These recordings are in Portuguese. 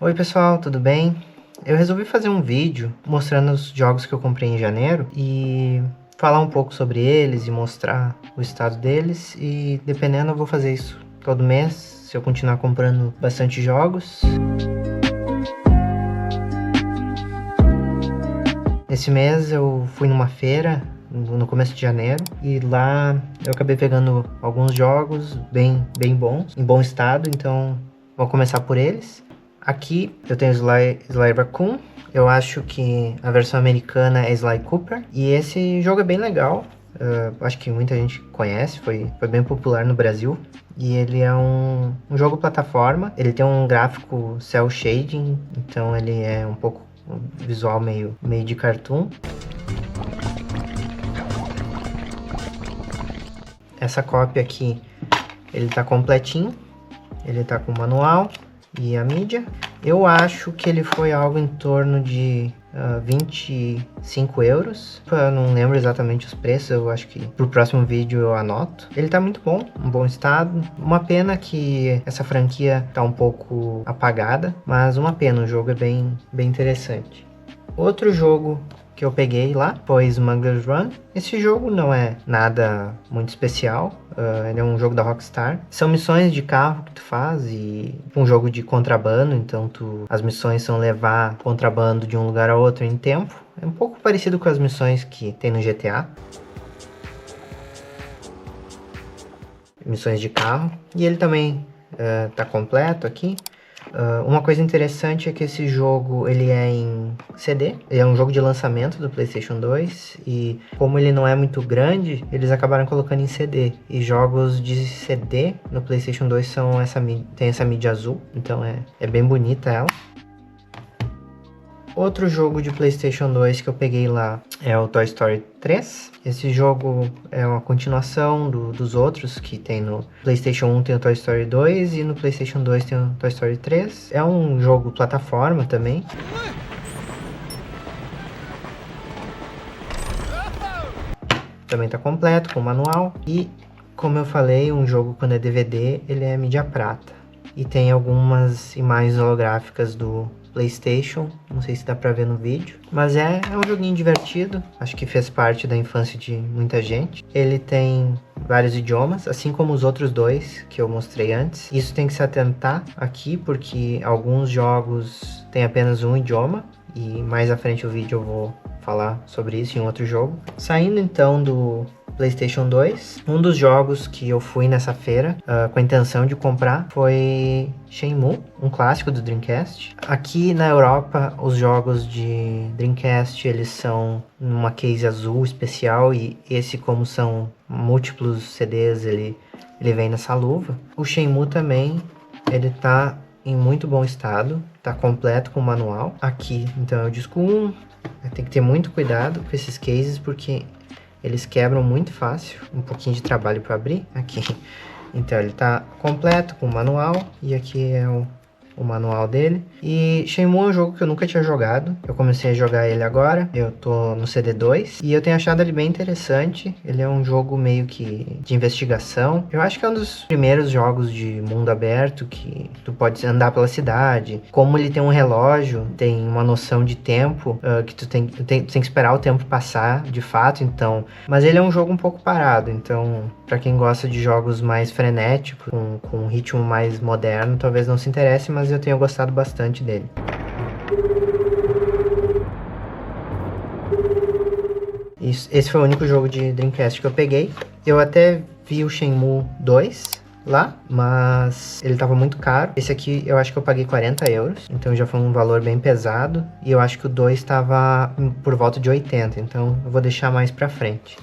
Oi pessoal, tudo bem? Eu resolvi fazer um vídeo mostrando os jogos que eu comprei em janeiro e falar um pouco sobre eles e mostrar o estado deles, e dependendo eu vou fazer isso todo mês, se eu continuar comprando bastante jogos. Esse mês eu fui numa feira no começo de janeiro e lá eu acabei pegando alguns jogos bem bons, em bom estado, então vou começar por eles. Aqui eu tenho Sly Raccoon. Eu acho que a versão americana é Sly Cooper. E esse jogo é bem legal. Acho que muita gente conhece, foi bem popular no Brasil. E ele é um jogo plataforma. Ele tem um gráfico cel shading, então ele é um pouco visual meio de cartoon. Essa cópia aqui, ele tá completinho. Ele tá com o manual e a mídia. Eu acho que ele foi algo em torno de 25 euros. Eu não lembro exatamente os preços, eu acho que pro próximo vídeo eu anoto. Ele tá muito bom, em bom estado. Uma pena que essa franquia tá um pouco apagada, mas uma pena, o jogo é bem interessante. Outro jogo que eu peguei lá foi Smuggler's Run. Esse jogo não é nada muito especial, ele é um jogo da Rockstar. São missões de carro que tu faz e um jogo de contrabando, então as missões são levar contrabando de um lugar a outro em tempo. É um pouco parecido com as missões que tem no GTA. Missões de carro. E ele também tá completo aqui. Uma coisa interessante é que esse jogo ele é em CD, ele é um jogo de lançamento do PlayStation 2 e como ele não é muito grande, eles acabaram colocando em CD, e jogos de CD no PlayStation 2 tem essa mídia azul, então é bem bonita ela. Outro jogo de PlayStation 2 que eu peguei lá é o Toy Story 3. Esse jogo é uma continuação dos outros que tem no PlayStation 1, tem o Toy Story 2 e no PlayStation 2 tem o Toy Story 3. É um jogo plataforma também. Também tá completo com o manual e, como eu falei, um jogo quando é DVD, ele é mídia prata. E tem algumas imagens holográficas do PlayStation, não sei se dá pra ver no vídeo, mas é um joguinho divertido, acho que fez parte da infância de muita gente. Ele tem vários idiomas, assim como os outros dois que eu mostrei antes. Isso tem que se atentar aqui, porque alguns jogos têm apenas um idioma, e mais à frente do vídeo eu vou falar sobre isso em outro jogo. Saindo então do PlayStation 2, um dos jogos que eu fui nessa feira com a intenção de comprar foi Shenmue, um clássico do Dreamcast. Aqui na Europa, os jogos de Dreamcast eles são numa case azul especial, e esse, como são múltiplos CDs, ele vem nessa luva. O Shenmue também, ele tá em muito bom estado, tá completo com o manual. Aqui, então, é o disco 1. Tem que ter muito cuidado com esses cases, porque eles quebram muito fácil. Um pouquinho de trabalho para abrir aqui. Então ele tá completo com o manual, e aqui é o manual dele. E Shenmue é um jogo que eu nunca tinha jogado, eu comecei a jogar ele agora, eu tô no CD2, e eu tenho achado ele bem interessante. Ele é um jogo meio que de investigação, eu acho que é um dos primeiros jogos de mundo aberto que tu pode andar pela cidade. Como ele tem um relógio, tem uma noção de tempo, que tu tem que esperar o tempo passar de fato, então. Mas ele é um jogo um pouco parado, então pra quem gosta de jogos mais frenéticos, com um ritmo mais moderno, talvez não se interesse, mas eu tenho gostado bastante dele. Esse foi o único jogo de Dreamcast que eu peguei. Eu até vi o Shenmue 2 lá, mas ele tava muito caro. Esse aqui eu acho que eu paguei 40 euros, então já foi um valor bem pesado. E eu acho que o 2 tava por volta de 80, então eu vou deixar mais pra frente.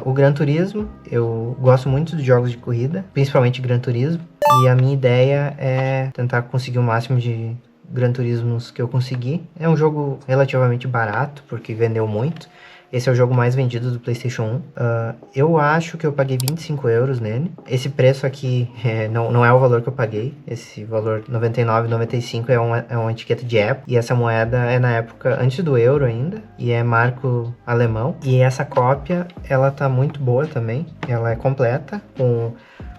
O Gran Turismo, eu gosto muito de jogos de corrida, principalmente Gran Turismo, e a minha ideia é tentar conseguir o máximo de Gran Turismos que eu conseguir. É um jogo relativamente barato, porque vendeu muito. Esse é o jogo mais vendido do PlayStation 1. Eu acho que eu paguei 25 euros nele. Esse preço aqui não é o valor que eu paguei. Esse valor 99,95 é uma etiqueta de Apple. E essa moeda é na época antes do euro ainda. E é marco alemão. E essa cópia, ela tá muito boa também. Ela é completa, com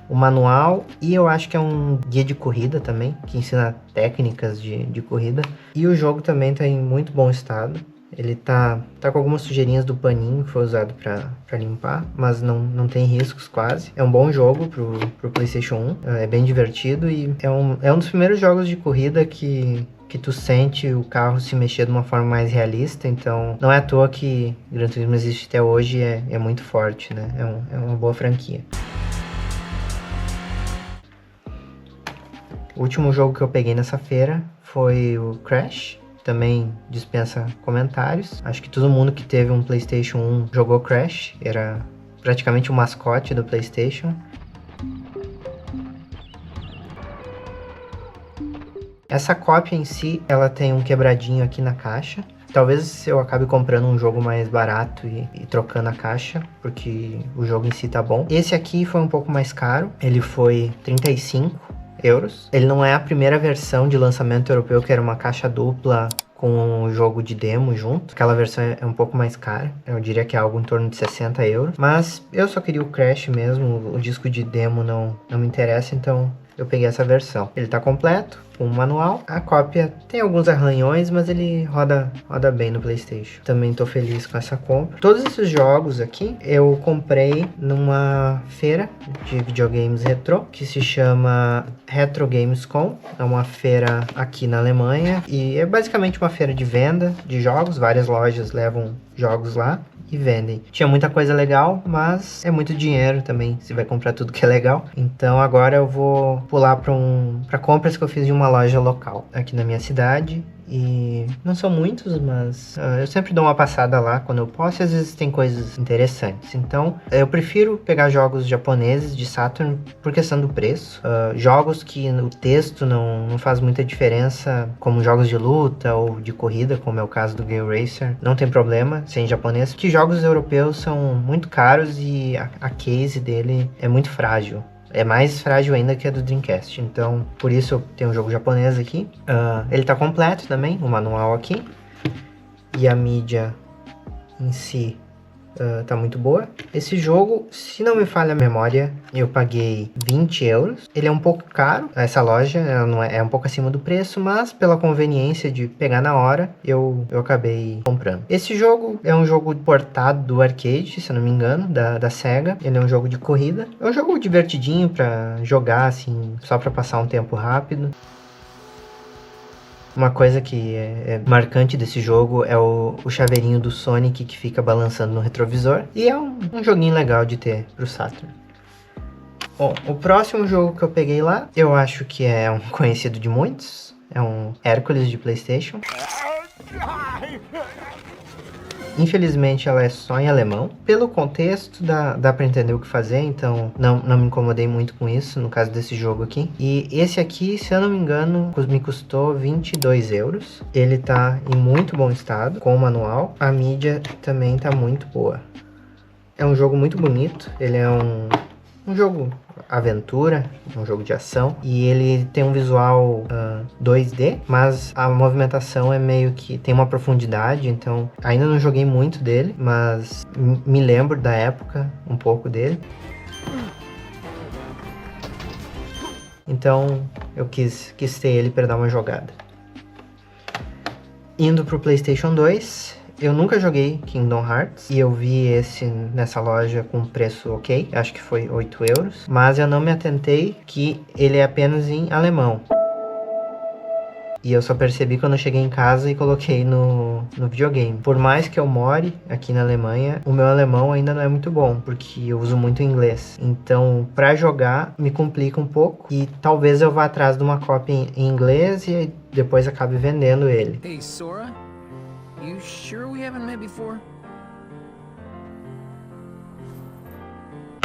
o manual e eu acho que é um guia de corrida também, que ensina técnicas de corrida. E o jogo também tá em muito bom estado. Ele tá com algumas sujeirinhas do paninho que foi usado pra limpar, mas não tem riscos quase. É um bom jogo pro PlayStation 1, é bem divertido e é um dos primeiros jogos de corrida que tu sente o carro se mexer de uma forma mais realista, então não é à toa que Gran Turismo existe até hoje e é muito forte, né? É uma boa franquia. O último jogo que eu peguei nessa feira foi o Crash. Também dispensa comentários. Acho que todo mundo que teve um PlayStation 1 jogou Crash. Era praticamente o mascote do PlayStation. Essa cópia em si, ela tem um quebradinho aqui na caixa. Talvez eu acabe comprando um jogo mais barato e trocando a caixa, porque o jogo em si tá bom. Esse aqui foi um pouco mais caro. Ele foi 35 euros. Ele não é a primeira versão de lançamento europeu, que era uma caixa dupla com o jogo de demo junto. Aquela versão é um pouco mais cara. Eu diria que é algo em torno de 60 euros. Mas eu só queria o Crash mesmo. O disco de demo não me interessa, então eu peguei essa versão. Ele tá completo, com o manual. A cópia tem alguns arranhões, mas ele roda bem no PlayStation. Também tô feliz com essa compra. Todos esses jogos aqui eu comprei numa feira de videogames retrô, que se chama Retro Gamescom. É uma feira aqui na Alemanha e é basicamente uma feira de venda de jogos. Várias lojas levam jogos lá e vendem. Tinha muita coisa legal, mas é muito dinheiro também, você vai comprar tudo que é legal. Então agora eu vou pular para compras que eu fiz de uma loja local aqui na minha cidade. E não são muitos, mas eu sempre dou uma passada lá quando eu posso e às vezes tem coisas interessantes. Então eu prefiro pegar jogos japoneses de Saturn por questão do preço. Jogos que o texto não faz muita diferença, como jogos de luta ou de corrida, como é o caso do Gale Racer, não tem problema ser em japonês, porque jogos europeus são muito caros e a case dele é muito frágil. É mais frágil ainda que a do Dreamcast. Então, por isso eu tenho um jogo japonês aqui. Ele tá completo também, o manual aqui. E a mídia em si tá muito boa. Esse jogo, se não me falha a memória, eu paguei 20 euros. Ele é um pouco caro, essa loja ela não é um pouco acima do preço, mas pela conveniência de pegar na hora, eu acabei comprando. Esse jogo é um jogo portado do arcade, se eu não me engano, da Sega. Ele é um jogo de corrida. É um jogo divertidinho pra jogar, assim, só pra passar um tempo rápido. Uma coisa que é marcante desse jogo é o chaveirinho do Sonic que fica balançando no retrovisor. E é um joguinho legal de ter pro Saturn. Bom, o próximo jogo que eu peguei lá, eu acho que é um conhecido de muitos. É um Hércules de PlayStation. Infelizmente ela é só em alemão. Pelo contexto dá pra entender o que fazer, então não me incomodei muito com isso no caso desse jogo aqui. E esse aqui, se eu não me engano, me custou 22 euros. Ele tá em muito bom estado, com o manual. A mídia também tá muito boa. É um jogo muito bonito, ele é um jogo aventura, um jogo de ação, e ele tem um visual 2D, mas a movimentação é meio que tem uma profundidade, então ainda não joguei muito dele, mas me lembro da época um pouco dele. Então eu quis ter ele para dar uma jogada. Indo pro PlayStation 2, eu nunca joguei Kingdom Hearts e eu vi esse nessa loja com preço ok, acho que foi 8 euros, mas eu não me atentei que ele é apenas em alemão. E eu só percebi quando eu cheguei em casa e coloquei no videogame. Por mais que eu more aqui na Alemanha, o meu alemão ainda não é muito bom, porque eu uso muito inglês. Então, pra jogar, me complica um pouco. E talvez eu vá atrás de uma cópia em inglês e depois acabe vendendo ele. Hey, Sora? You sure we haven't met before?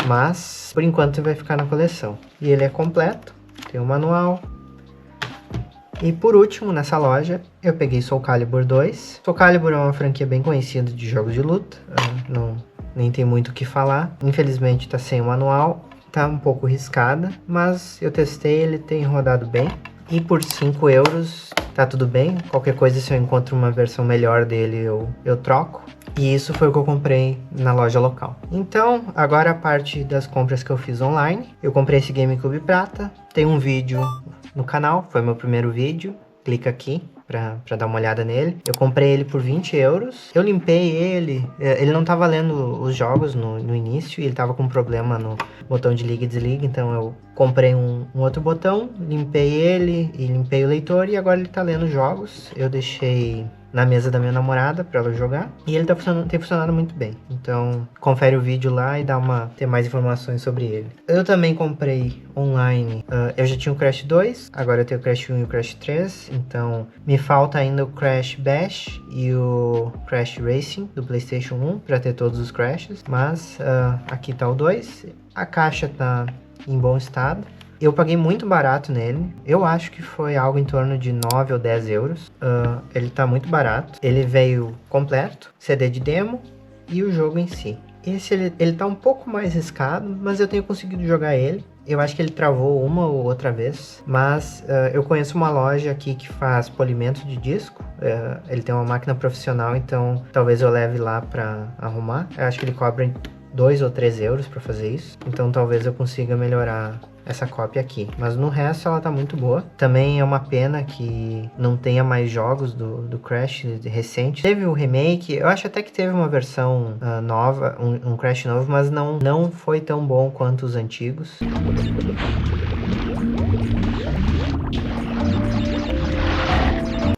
Mas, por enquanto, vai ficar na coleção. E ele é completo, tem um manual. E por último, nessa loja, eu peguei Soul Calibur 2. Soul Calibur é uma franquia bem conhecida de jogos de luta, nem tem muito o que falar. Infelizmente tá sem o manual, tá um pouco riscada, mas eu testei, ele tem rodado bem. E por 5 euros tá tudo bem, qualquer coisa se eu encontro uma versão melhor dele eu troco. E isso foi o que eu comprei na loja local. Então, agora a parte das compras que eu fiz online. Eu comprei esse GameCube prata. Tem um vídeo no canal, foi meu primeiro vídeo. Clica aqui pra dar uma olhada nele. Eu comprei ele por 20 euros. Eu limpei ele. Ele não tava lendo os jogos no início. E ele tava com problema no botão de liga e desliga. Então eu comprei um outro botão. Limpei ele e limpei o leitor. E agora ele tá lendo jogos. Eu deixei na mesa da minha namorada pra ela jogar. E ele tem funcionado muito bem. Então confere o vídeo lá e tem mais informações sobre ele. Eu também comprei online. Eu já tinha o Crash 2. Agora eu tenho o Crash 1 e o Crash 3. Então me falta ainda o Crash Bash e o Crash Racing do PlayStation 1 para ter todos os Crashes. Mas aqui tá o 2. A caixa tá em bom estado. Eu paguei muito barato nele. Eu acho que foi algo em torno de 9 ou 10 euros. Ele tá muito barato. Ele veio completo, CD de demo e o jogo em si. Esse ele tá um pouco mais riscado, mas eu tenho conseguido jogar ele. Eu acho que ele travou uma ou outra vez, mas eu conheço uma loja aqui que faz polimento de disco. Ele tem uma máquina profissional, então talvez eu leve lá pra arrumar. Eu acho que ele cobra 2 ou 3 euros pra fazer isso, então talvez eu consiga melhorar essa cópia aqui, mas no resto ela tá muito boa. Também é uma pena que não tenha mais jogos do Crash recente. Teve o remake, eu acho até que teve uma versão nova, um Crash novo, mas não foi tão bom quanto os antigos.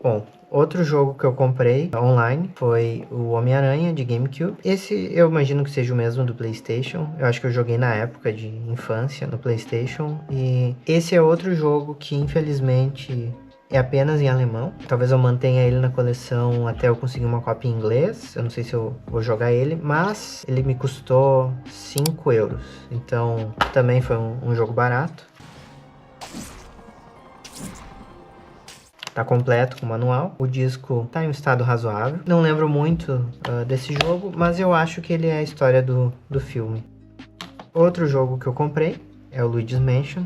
Bom, outro jogo que eu comprei online foi o Homem-Aranha de GameCube. Esse eu imagino que seja o mesmo do PlayStation. Eu acho que eu joguei na época de infância no PlayStation. E esse é outro jogo que infelizmente é apenas em alemão. Talvez eu mantenha ele na coleção até eu conseguir uma cópia em inglês. Eu não sei se eu vou jogar ele, mas ele me custou 5 euros. Então também foi um jogo barato. Tá completo com o manual. O disco tá em um estado razoável. Não lembro muito desse jogo, mas eu acho que ele é a história do filme. Outro jogo que eu comprei é o Luigi's Mansion.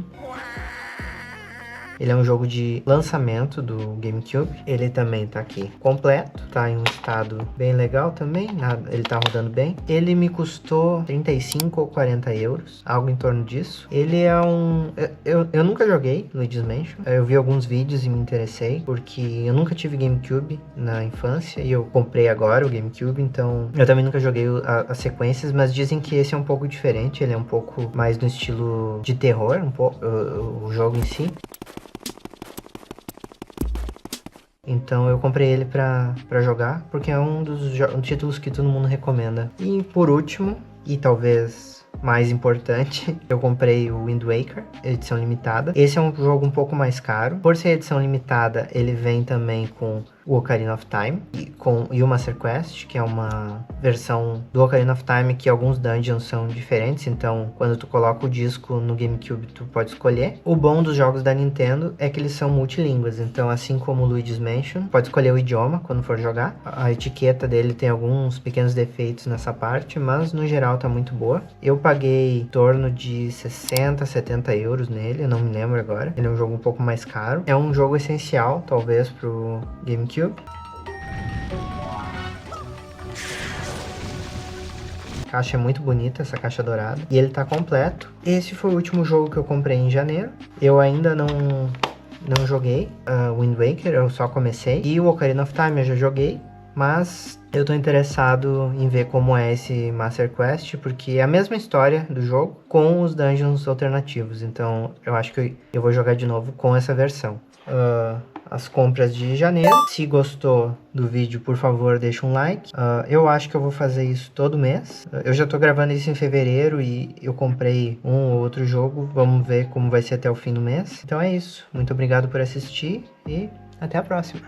Ele é um jogo de lançamento do GameCube. Ele também tá aqui completo. Tá em um estado bem legal também. Ele tá rodando bem. Ele me custou 35 ou 40 euros. Algo em torno disso. Ele é um... Eu nunca joguei Luigi's Mansion. Eu vi alguns vídeos e me interessei. Porque eu nunca tive GameCube na infância. E eu comprei agora o GameCube. Então eu também nunca joguei as sequências. Mas dizem que esse é um pouco diferente. Ele é um pouco mais no estilo de terror. O jogo em si. Então eu comprei ele pra jogar, porque é um dos títulos que todo mundo recomenda. E por último, e talvez mais importante, eu comprei o Wind Waker, edição limitada. Esse é um jogo um pouco mais caro. Por ser edição limitada, ele vem também com o Ocarina of Time e o Master Quest, que é uma versão do Ocarina of Time que alguns dungeons são diferentes, então quando tu coloca o disco no GameCube tu pode escolher. O bom dos jogos da Nintendo é que eles são multilínguas, então assim como o Luigi's Mansion, pode escolher o idioma quando for jogar. A etiqueta dele tem alguns pequenos defeitos nessa parte, mas no geral tá muito boa. Eu paguei em torno de 60, 70 euros nele, eu não me lembro agora. Ele é um jogo um pouco mais caro. É um jogo essencial, talvez, pro GameCube. A caixa é muito bonita, essa caixa dourada. E ele tá completo. Esse foi o último jogo que eu comprei em janeiro. Eu ainda não joguei Wind Waker, eu só comecei. E o Ocarina of Time eu já joguei. Mas eu tô interessado em ver como é esse Master Quest, porque é a mesma história do jogo com os dungeons alternativos. Então eu acho que eu vou jogar de novo com essa versão. As compras de janeiro. Se gostou do vídeo, por favor, deixa um like. Eu acho que eu vou fazer isso todo mês. Eu já tô gravando isso em fevereiro e eu comprei um ou outro jogo. Vamos ver como vai ser até o fim do mês. Então é isso. Muito obrigado por assistir e até a próxima.